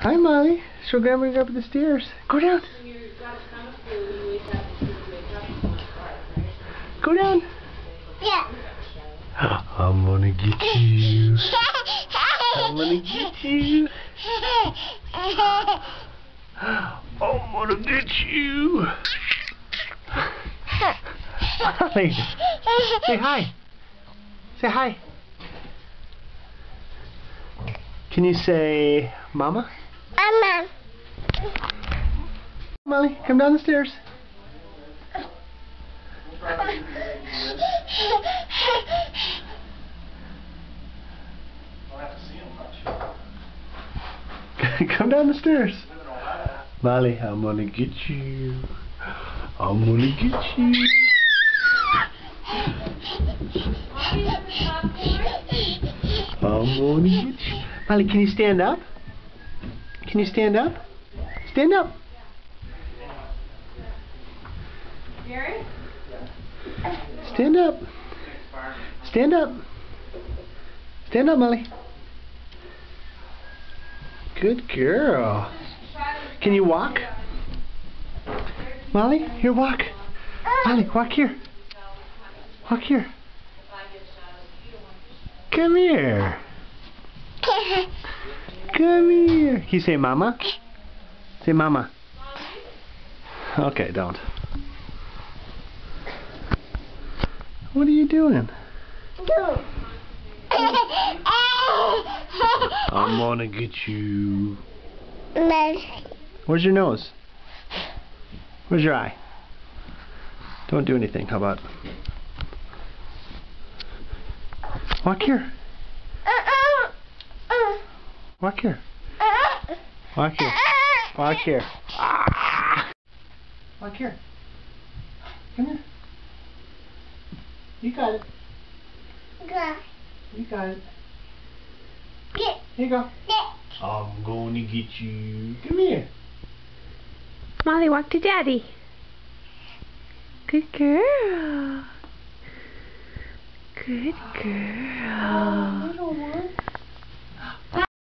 Hi, Molly. Show Grandma to go up the stairs. Go down. Go down. Yeah. I'm gonna get you. I'm gonna get you. I'm gonna get you. Molly, say hi. Say hi. Can you say Mama? Mama. Molly, come down the stairs. Come down the stairs. Molly, I'm gonna get you. I'm gonna get you. I'm gonna get you. Molly, can you stand up? Can you stand up? Stand up. Gary? Stand up. Stand up. Stand up, Molly. Good girl. Can you walk? Molly, here, walk. Molly, walk here. Walk here. Come here. Come here. Can you say Mama? Say Mama. Okay, don't. What are you doing? Go. I'm gonna get you. Nice. Where's your nose? Where's your eye? Don't do anything. How about? Walk here. Walk here. Walk here. Walk here. Ah! Walk here. Come here. You got it. Go. You got it. Get. Here you go. Get. I'm gonna get you. Come here. Molly, walk to Daddy. Good girl. Good girl. Little one.